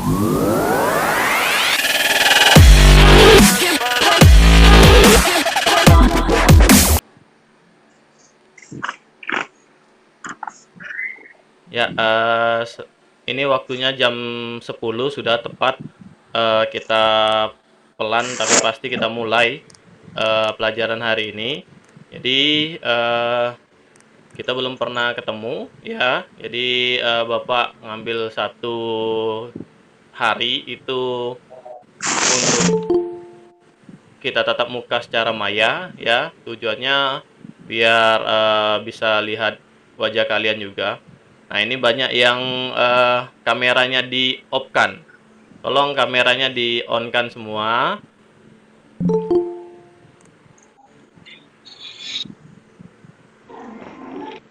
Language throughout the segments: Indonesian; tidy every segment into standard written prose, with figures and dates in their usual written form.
Ya, ini waktunya jam 10 sudah tepat. Kita pelan tapi pasti kita mulai pelajaran hari ini. Jadi kita belum pernah ketemu ya. Jadi Bapak ngambil satu hari itu untuk kita tatap muka secara maya ya. Tujuannya biar bisa lihat wajah kalian juga. Nah, ini banyak yang kameranya di-off-kan. Tolong kameranya di-on-kan semua.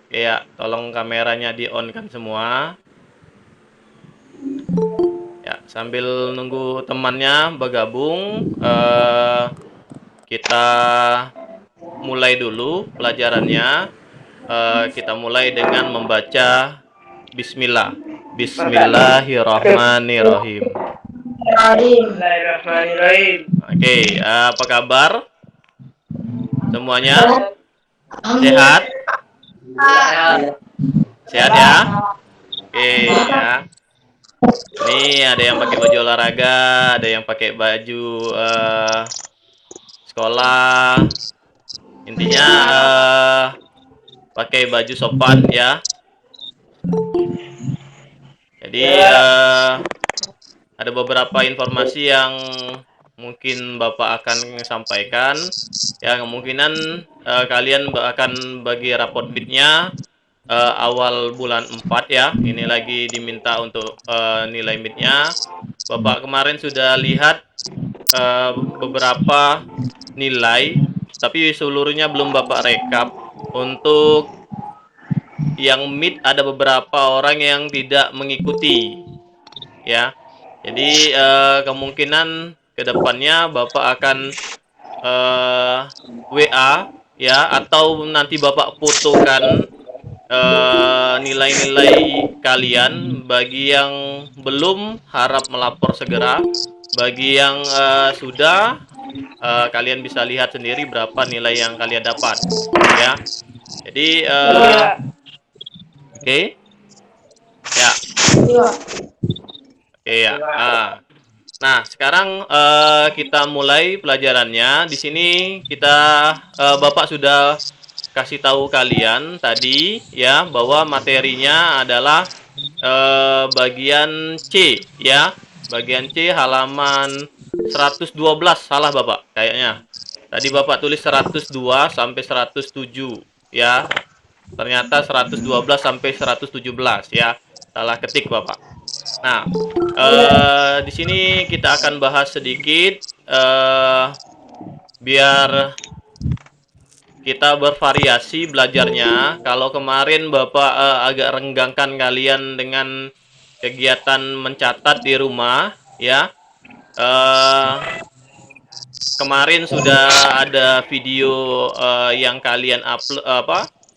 Ya, tolong kameranya di-on-kan semua. Ya, sambil nunggu temannya bergabung, kita mulai dulu pelajarannya. Kita mulai dengan membaca Bismillah. Bismillahirrahmanirrahim. Oke, apa kabar semuanya? Sehat? Sehat ya? Oke ya. Ini ada yang pakai baju olahraga, ada yang pakai baju sekolah. Intinya pakai baju sopan ya. Jadi ada beberapa informasi yang mungkin Bapak akan sampaikan. Ya, kemungkinan kalian akan bagi raport midnya awal bulan 4 ya. Ini lagi diminta untuk nilai midnya. Bapak kemarin sudah lihat beberapa nilai, tapi seluruhnya belum Bapak rekap. Untuk yang mid ada beberapa orang yang tidak mengikuti ya. Jadi kemungkinan kedepannya Bapak akan WA ya, atau nanti Bapak fotokan nilai-nilai kalian. Bagi yang belum, harap melapor segera. Bagi yang sudah, kalian bisa lihat sendiri berapa nilai yang kalian dapat ya. Jadi oke ya. Oke ya. Nah, sekarang kita mulai pelajarannya. Di sini kita Bapak sudah kasih tahu kalian tadi ya bahwa materinya adalah bagian C ya. Bagian C halaman 112, salah Bapak kayaknya. Tadi Bapak tulis 102 sampai 107 ya. Ternyata 112 sampai 117 ya. Salah ketik Bapak. Nah, di sini kita akan bahas sedikit biar kita bervariasi belajarnya. Kalau kemarin Bapak agak renggangkan kalian dengan kegiatan mencatat di rumah, ya. Kemarin sudah ada video yang kalian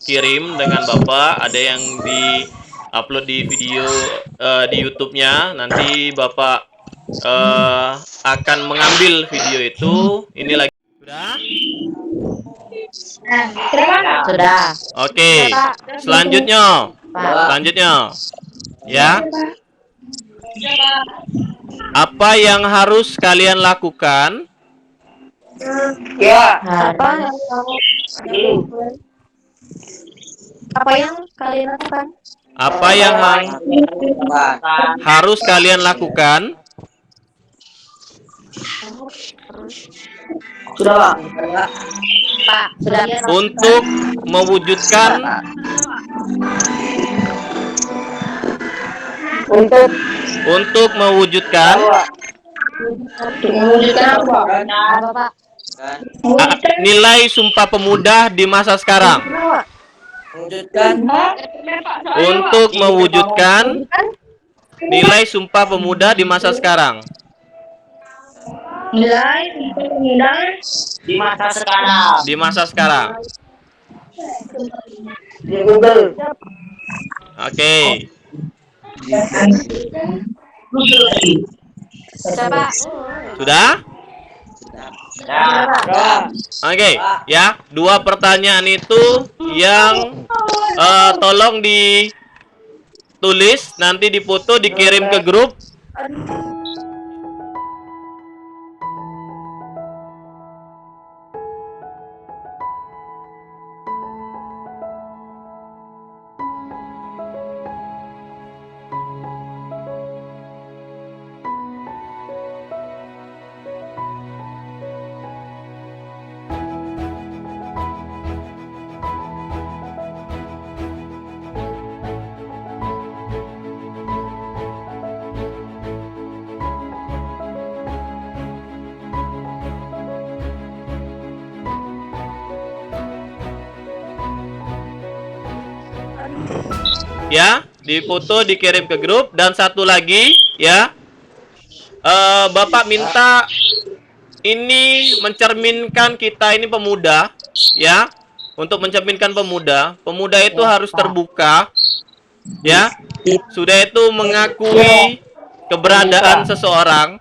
kirim dengan Bapak, ada yang di-upload di video di YouTube-nya. Nanti Bapak akan mengambil video itu. Ini lagi sudah? Sudah. Oke. Selanjutnya. Ya. Apa yang harus kalian lakukan? Ya. Apa yang kalian lakukan? Apa yang harus kalian lakukan? Sudah, Pak. Sudah. Untuk mewujudkan Apa, Pak? nilai Sumpah Pemuda di masa sekarang. Untuk mewujudkan nilai Sumpah Pemuda di masa sekarang. Nilai Di masa sekarang. Di Google. Oke. Bisa, Pak. Sudah? Oke, ya. Dua pertanyaan itu yang tolong ditulis, nanti difoto, dikirim ke grup. Ya, difoto, dikirim ke grup. Dan satu lagi, ya, Bapak minta ini mencerminkan kita ini pemuda, ya. Untuk mencerminkan pemuda, pemuda itu harus terbuka, ya. Sudah itu mengakui keberadaan seseorang,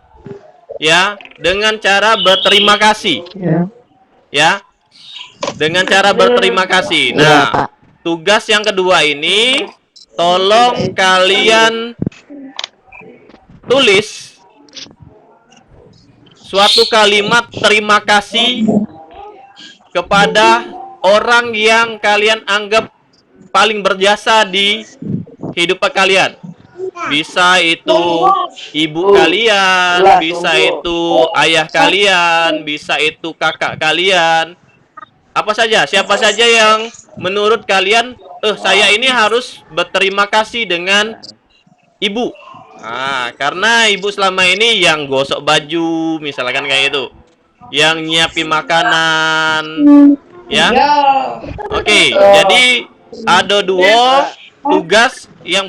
ya, dengan cara berterima kasih, ya, dengan cara berterima kasih. Nah, tugas yang kedua ini, tolong kalian tulis suatu kalimat terima kasih kepada orang yang kalian anggap paling berjasa di kehidupan kalian. Bisa itu ibu kalian, bisa itu ayah kalian, bisa itu kakak kalian. Apa saja, siapa saja yang menurut kalian, saya ini harus berterima kasih dengan ibu. Nah, karena ibu selama ini yang gosok baju, misalkan kayak itu, yang nyiapin makanan, ya. Oke, jadi ada dua tugas yang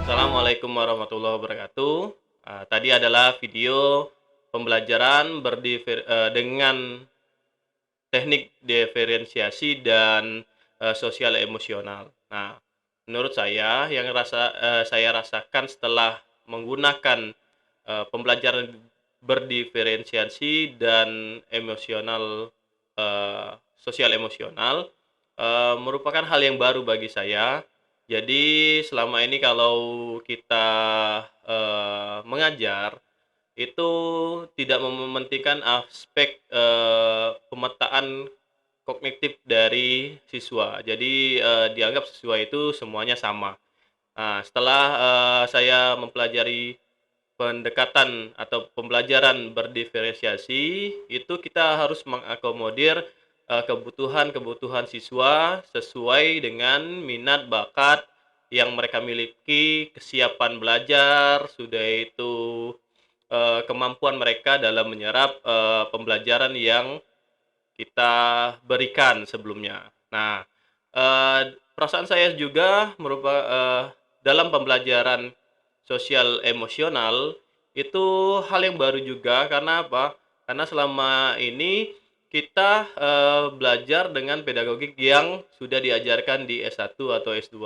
Assalamualaikum warahmatullahi wabarakatuh. Tadi adalah video pembelajaran dengan teknik diferensiasi dan sosial emosional. Nah, menurut saya yang saya rasakan setelah menggunakan pembelajaran berdiferensiasi dan emosional, sosial emosional, merupakan hal yang baru bagi saya. Jadi selama ini kalau kita mengajar itu tidak mementingkan aspek pemetaan kognitif dari siswa. Jadi dianggap siswa itu semuanya sama. Nah, setelah saya mempelajari pendekatan atau pembelajaran berdiferensiasi, itu kita harus mengakomodir kebutuhan-kebutuhan siswa sesuai dengan minat bakat yang mereka miliki, kesiapan belajar, sudah itu kemampuan mereka dalam menyerap pembelajaran yang kita berikan sebelumnya. Nah, perasaan saya juga dalam pembelajaran sosial emosional itu hal yang baru juga. Karena apa? Karena selama ini kita belajar dengan pedagogik yang sudah diajarkan di S1 atau S2.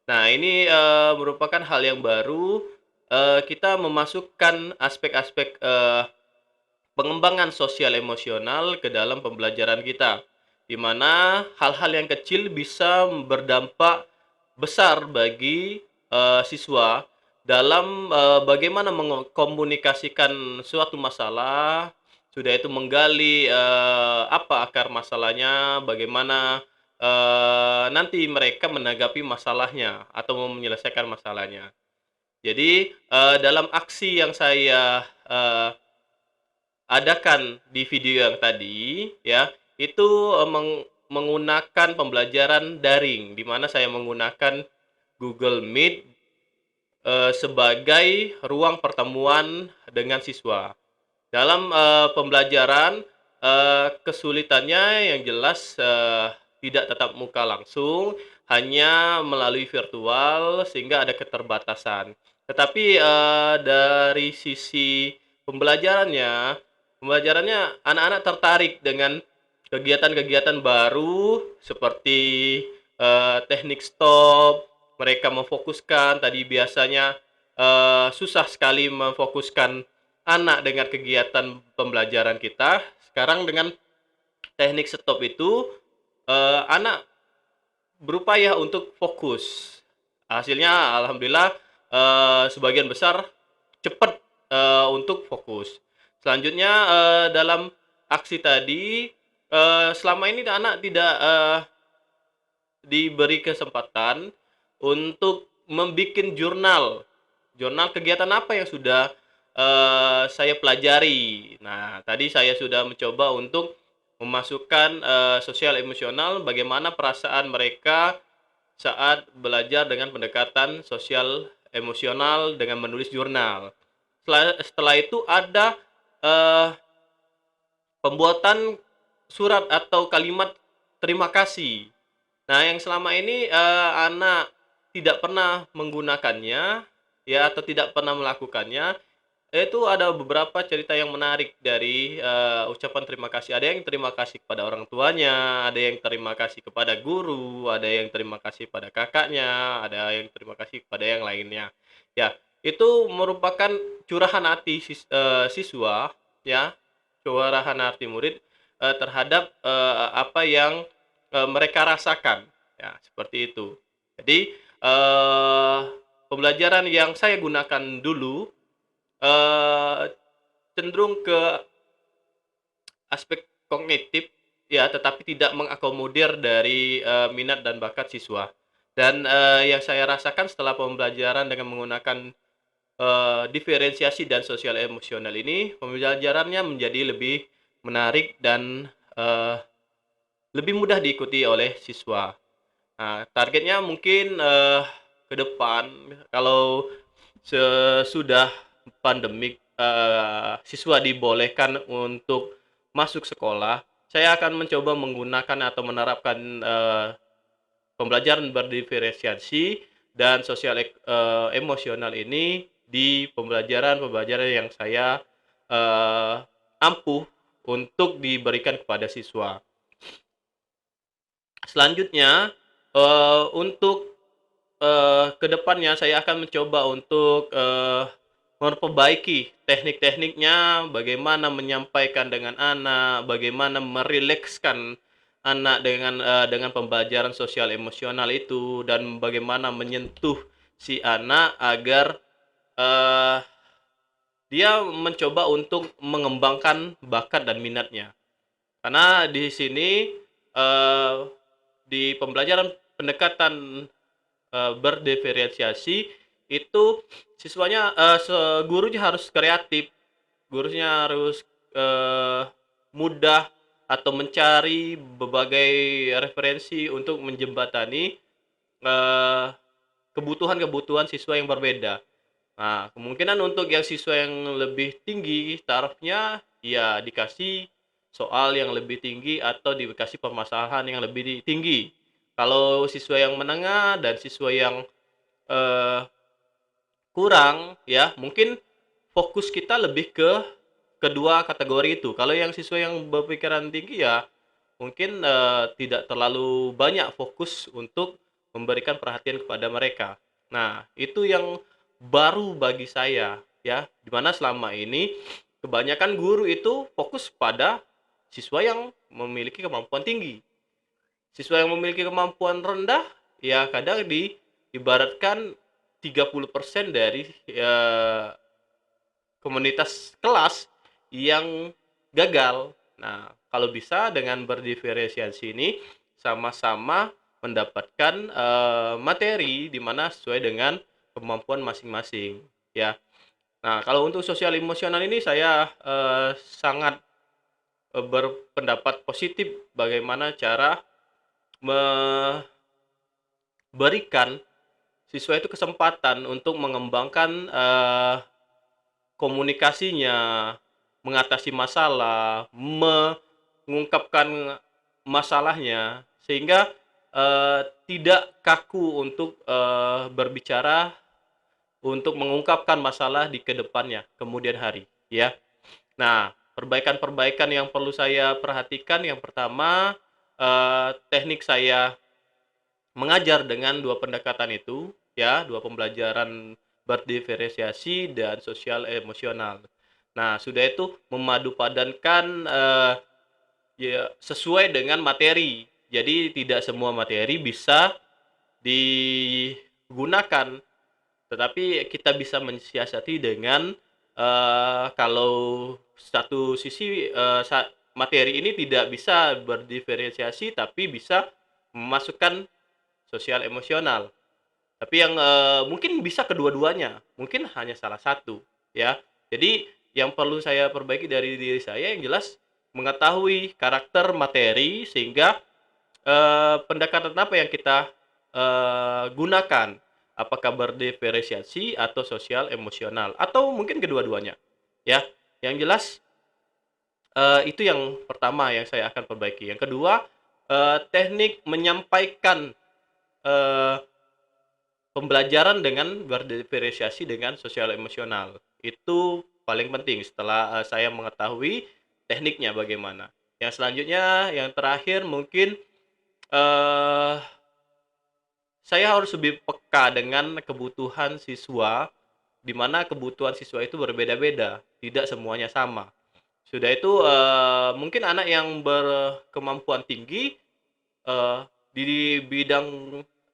Nah, ini merupakan hal yang baru. Kita memasukkan aspek-aspek pengembangan sosial emosional ke dalam pembelajaran kita, di mana hal-hal yang kecil bisa berdampak besar bagi siswa dalam bagaimana mengkomunikasikan suatu masalah, sudah itu menggali apa akar masalahnya, bagaimana nanti mereka menanggapi masalahnya atau menyelesaikan masalahnya. Jadi dalam aksi yang saya adakan di video yang tadi ya, itu menggunakan pembelajaran daring, di mana saya menggunakan Google Meet sebagai ruang pertemuan dengan siswa. Dalam pembelajaran, kesulitannya yang jelas tidak tatap muka langsung, hanya melalui virtual sehingga ada keterbatasan. Tetapi dari sisi pembelajarannya, anak-anak tertarik dengan kegiatan-kegiatan baru seperti teknik stop, mereka memfokuskan. Tadi biasanya susah sekali memfokuskan anak dengan kegiatan pembelajaran kita. Sekarang dengan teknik stop itu anak berupaya untuk fokus. Hasilnya alhamdulillah sebagian besar cepat untuk fokus. Selanjutnya dalam aksi tadi selama ini anak tidak diberi kesempatan untuk membuat jurnal. Jurnal kegiatan apa yang sudah saya pelajari. Nah, tadi saya sudah mencoba untuk memasukkan sosial emosional, bagaimana perasaan mereka saat belajar dengan pendekatan sosial emosional dengan menulis jurnal. Setelah itu ada eh, pembuatan surat atau kalimat terima kasih. Nah, yang selama ini anak tidak pernah menggunakannya ya, atau tidak pernah melakukannya, itu ada beberapa cerita yang menarik dari ucapan terima kasih. Ada yang terima kasih kepada orang tuanya, ada yang terima kasih kepada guru, ada yang terima kasih pada kakaknya, ada yang terima kasih kepada yang lainnya. Ya, itu merupakan curahan hati siswa ya, curahan hati murid terhadap apa yang mereka rasakan. Ya, seperti itu. Jadi pembelajaran yang saya gunakan dulu cenderung ke aspek kognitif ya, tetapi tidak mengakomodir dari minat dan bakat siswa. Dan yang saya rasakan setelah pembelajaran dengan menggunakan diferensiasi dan sosial emosional ini, pembelajarannya menjadi lebih menarik dan lebih mudah diikuti oleh siswa. Nah, targetnya mungkin ke depan kalau sesudah pandemik siswa dibolehkan untuk masuk sekolah, saya akan mencoba menggunakan atau menerapkan pembelajaran berdiferensiasi dan sosial emosional ini di pembelajaran-pembelajaran yang saya ampuh untuk diberikan kepada siswa. Selanjutnya, untuk kedepannya saya akan mencoba untuk memperbaiki teknik-tekniknya, bagaimana menyampaikan dengan anak, bagaimana merilekskan anak dengan pembelajaran sosial emosional itu, dan bagaimana menyentuh si anak agar eh, dia mencoba untuk mengembangkan bakat dan minatnya. Karena di sini eh, di pembelajaran pendekatan berdiferensiasi itu siswanya gurunya harus kreatif, gurunya harus mudah atau mencari berbagai referensi untuk menjembatani eh, kebutuhan-kebutuhan siswa yang berbeda. Nah, kemungkinan untuk yang siswa yang lebih tinggi tarafnya ya dikasih soal yang lebih tinggi atau dikasih permasalahan yang lebih tinggi. Kalau siswa yang menengah dan siswa yang eh, kurang ya, mungkin fokus kita lebih ke kedua kategori itu. Kalau yang siswa yang berpikiran tinggi ya mungkin tidak terlalu banyak fokus untuk memberikan perhatian kepada mereka. Nah, itu yang baru bagi saya ya, dimana selama ini kebanyakan guru itu fokus pada siswa yang memiliki kemampuan tinggi. Siswa yang memiliki kemampuan rendah ya kadang diibaratkan 30% dari komunitas kelas yang gagal. Nah, kalau bisa dengan berdiferensiasi ini sama-sama mendapatkan materi di mana sesuai dengan kemampuan masing-masing ya. Nah, kalau untuk sosial emosional ini saya sangat berpendapat positif bagaimana cara memberikan siswa itu kesempatan untuk mengembangkan komunikasinya, mengatasi masalah, mengungkapkan masalahnya, sehingga tidak kaku untuk berbicara, untuk mengungkapkan masalah di kedepannya, kemudian hari, ya. Nah, perbaikan-perbaikan yang perlu saya perhatikan, yang pertama, teknik saya mengajar dengan dua pendekatan itu, ya, dua pembelajaran berdiferensiasi dan sosial emosional. Nah, sudah itu memadupadankan ya sesuai dengan materi. Jadi tidak semua materi bisa digunakan, tetapi kita bisa mensiasati dengan kalau satu sisi materi ini tidak bisa berdiferensiasi tapi bisa memasukkan sosial emosional. Tapi yang mungkin bisa kedua-duanya, mungkin hanya salah satu, ya. Jadi yang perlu saya perbaiki dari diri saya yang jelas mengetahui karakter materi sehingga pendekatan apa yang kita gunakan, apakah berdiferensiasi atau sosial emosional atau mungkin kedua-duanya, ya. Yang jelas itu yang pertama yang saya akan perbaiki. Yang kedua, teknik menyampaikan eh, pembelajaran dengan berdiferensiasi dengan sosial emosional. Itu paling penting setelah saya mengetahui tekniknya bagaimana. Yang selanjutnya, yang terakhir mungkin eh, saya harus lebih peka dengan kebutuhan siswa, di mana kebutuhan siswa itu berbeda-beda, tidak semuanya sama. Sudah itu mungkin anak yang berkemampuan tinggi eh, di bidang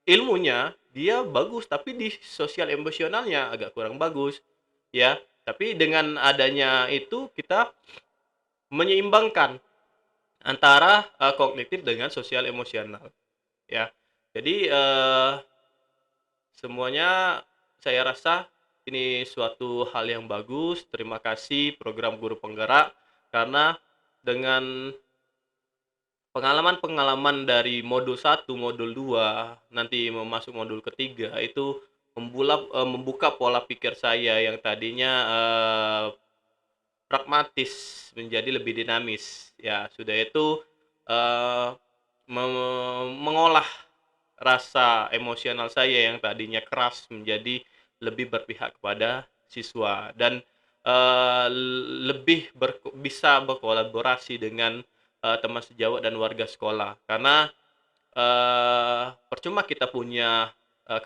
ilmunya dia bagus, tapi di sosial emosionalnya agak kurang bagus, ya. Tapi dengan adanya itu kita menyeimbangkan antara kognitif dengan sosial emosional, ya. Jadi semuanya saya rasa ini suatu hal yang bagus. Terima kasih program Guru Penggerak karena dengan pengalaman-pengalaman dari modul 1, modul 2, nanti masuk modul ketiga itu membuka pola pikir saya yang tadinya pragmatis menjadi lebih dinamis. Ya, sudah itu eh, mengolah rasa emosional saya yang tadinya keras menjadi lebih berpihak kepada siswa dan lebih bisa berkolaborasi dengan teman sejawat dan warga sekolah, karena percuma kita punya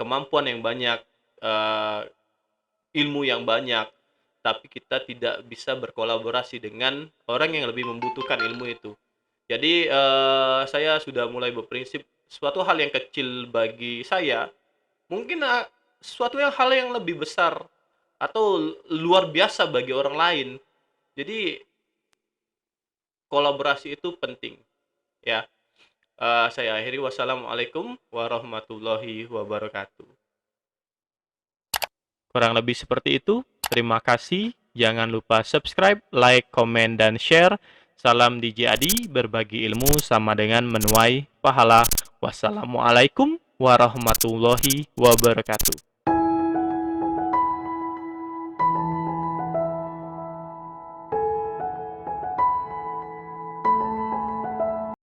kemampuan yang banyak, eh, ilmu yang banyak, tapi kita tidak bisa berkolaborasi dengan orang yang lebih membutuhkan ilmu itu. Jadi saya sudah mulai berprinsip suatu hal yang kecil bagi saya mungkin suatu hal yang lebih besar atau luar biasa bagi orang lain. Jadi kolaborasi itu penting, ya. Saya akhiri, wassalamualaikum warahmatullahi wabarakatuh. Kurang lebih seperti itu. Terima kasih. Jangan lupa subscribe, like, komen, dan share. Salam DJ Adi, berbagi ilmu sama dengan menuai pahala. Wassalamualaikum warahmatullahi wabarakatuh.